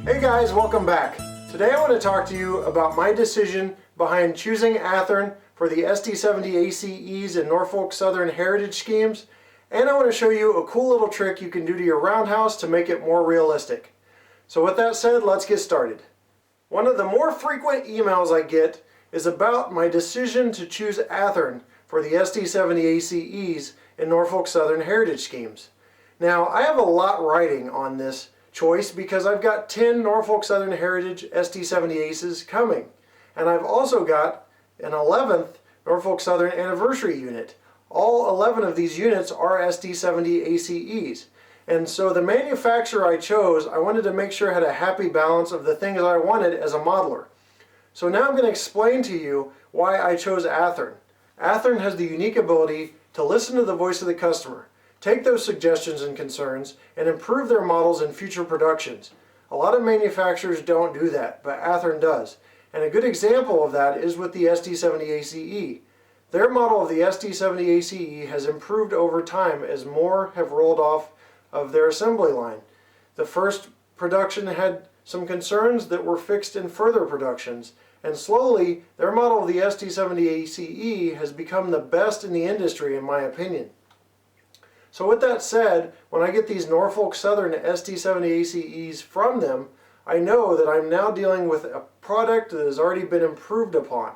Hey guys, welcome back. Today I want to talk to you about my decision behind choosing Athearn for the SD70ACe's and Norfolk Southern Heritage schemes, and I want to show you a cool little trick you can do to your roundhouse to make it more realistic. So with that said, let's get started. One of the more frequent emails I get is about my decision to choose Athearn for the SD70ACe's and Norfolk Southern Heritage schemes. Now I have a lot riding on this choice because I've got 10 Norfolk Southern Heritage SD70ACe's coming, and I've also got an 11th Norfolk Southern Anniversary unit. All 11 of these units are SD70ACe's, and so the manufacturer I chose, I wanted to make sure had a happy balance of the things I wanted as a modeler. So now I'm going to explain to you why I chose Athearn. Athearn has the unique ability to listen to the voice of the customer, take those suggestions and concerns, and improve their models in future productions. A lot of manufacturers don't do that, but Athearn does. And a good example of that is with the SD70ACe. Their model of the SD70ACe has improved over time as more have rolled off of their assembly line. The first production had some concerns that were fixed in further productions, and slowly their model of the SD70ACe has become the best in the industry in my opinion. So with that said, when I get these Norfolk Southern SD70ACe's from them, I know that I'm now dealing with a product that has already been improved upon.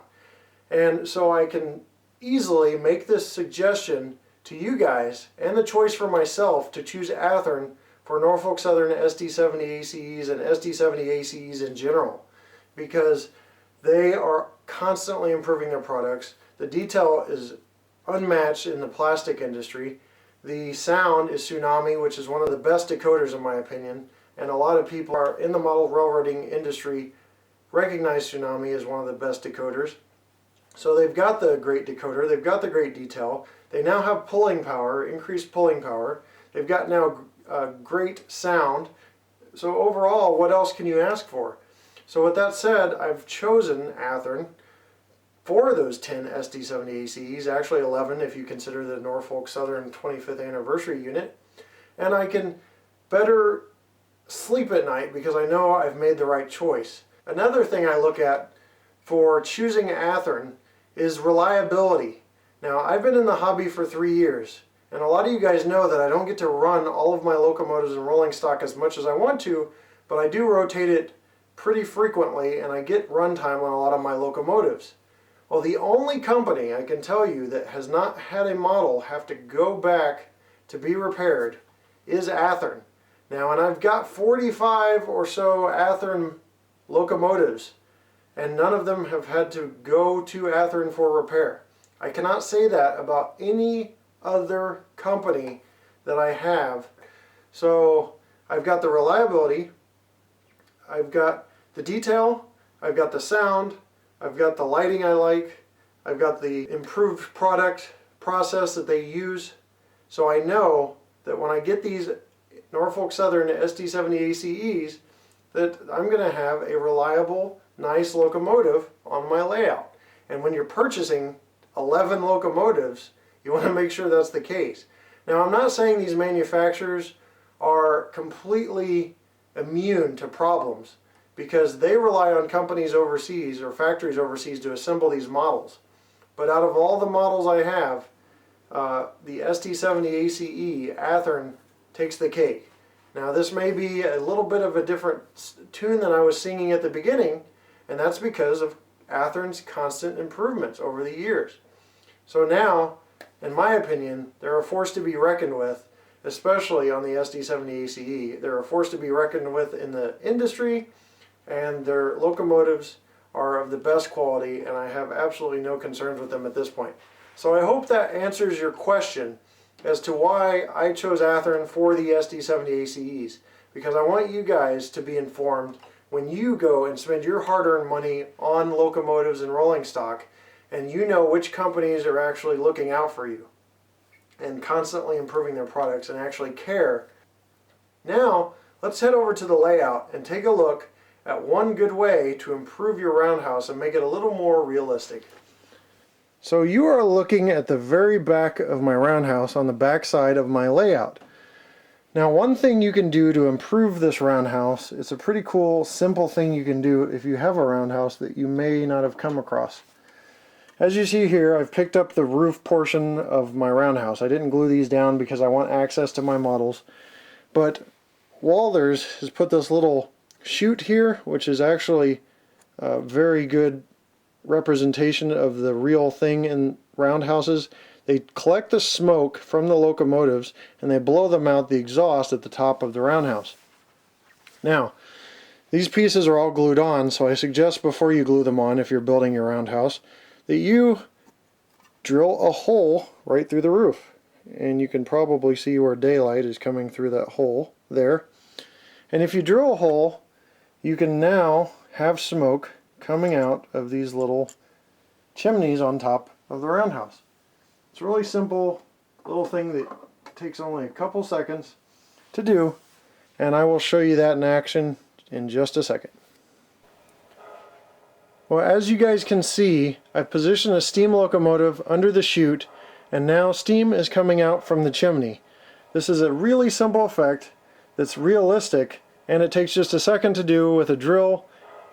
And so I can easily make this suggestion to you guys and the choice for myself to choose Athearn for Norfolk Southern SD70ACe's and SD70ACe's in general, because they are constantly improving their products. The detail is unmatched in the plastic industry. The sound is Tsunami, which is one of the best decoders in my opinion, and a lot of people are in the model railroading industry recognize Tsunami as one of the best decoders. So they've got the great decoder, they've got the great detail, they now have pulling power, increased pulling power, they've got now great sound. So overall, what else can you ask for? So with that said, I've chosen Athearn for those 10 SD70ACe's, actually 11 if you consider the Norfolk Southern 25th anniversary unit, and I can better sleep at night because I know I've made the right choice. Another thing I look at for choosing Athearn is reliability. Now I've been in the hobby for 3 years, and a lot of you guys know that I don't get to run all of my locomotives and rolling stock as much as I want to, but I do rotate it pretty frequently and I get runtime on a lot of my locomotives. Well, the only company I can tell you that has not had a model have to go back to be repaired is Athearn. Now, and I've got 45 or so Athearn locomotives, and none of them have had to go to Athearn for repair. I cannot say that about any other company that I have. So I've got the reliability, I've got the detail, I've got the sound, I've got the lighting I like, I've got the improved product process that they use, so I know that when I get these Norfolk Southern SD70ACe's that I'm going to have a reliable, nice locomotive on my layout. And when you're purchasing 11 locomotives, you want to make sure that's the case. Now I'm not saying these manufacturers are completely immune to problems, because they rely on companies overseas or factories overseas to assemble these models. But out of all the models I have, the SD70ACe Athearn takes the cake. Now this may be a little bit of a different tune than I was singing at the beginning, and that's because of Athearn's constant improvements over the years. So now, in my opinion, they're a force to be reckoned with, especially on the SD70ACe. They're a force to be reckoned with in the industry, and their locomotives are of the best quality, and I have absolutely no concerns with them at this point. So I hope that answers your question as to why I chose Athearn for the SD70ACe's, because I want you guys to be informed when you go and spend your hard-earned money on locomotives and rolling stock, and you know which companies are actually looking out for you and constantly improving their products and actually care. Now let's head over to the layout and take a look at one good way to improve your roundhouse and make it a little more realistic. So you are looking at the very back of my roundhouse on the back side of my layout. Now, one thing you can do to improve this roundhouse, it's a pretty cool, simple thing you can do if you have a roundhouse that you may not have come across. As you see here, I've picked up the roof portion of my roundhouse. I didn't glue these down because I want access to my models, but Walthers has put this little chute here, which is actually a very good representation of the real thing in roundhouses. They collect the smoke from the locomotives and they blow them out the exhaust at the top of the roundhouse. Now, these pieces are all glued on, so I suggest before you glue them on, if you're building your roundhouse, that you drill a hole right through the roof. And you can probably see where daylight is coming through that hole there. And if you drill a hole, you can now have smoke coming out of these little chimneys on top of the roundhouse. It's a really simple little thing that takes only a couple seconds to do, and I will show you that in action in just a second. Well, as you guys can see, I've positioned a steam locomotive under the chute, and now steam is coming out from the chimney. This is a really simple effect that's realistic, and it takes just a second to do with a drill,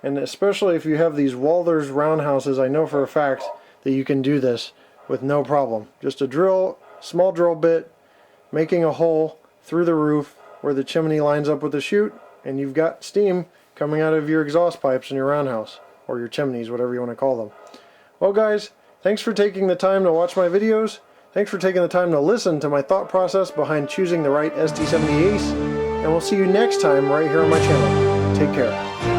and especially if you have these Walthers roundhouses, I know for a fact that you can do this with no problem. Just a drill, small drill bit, making a hole through the roof where the chimney lines up with the chute, and you've got steam coming out of your exhaust pipes in your roundhouse, or your chimneys, whatever you want to call them. Well guys, thanks for taking the time to watch my videos. Thanks for taking the time to listen to my thought process behind choosing the right SD70 Ace, and we'll see you next time right here on my channel. Take care.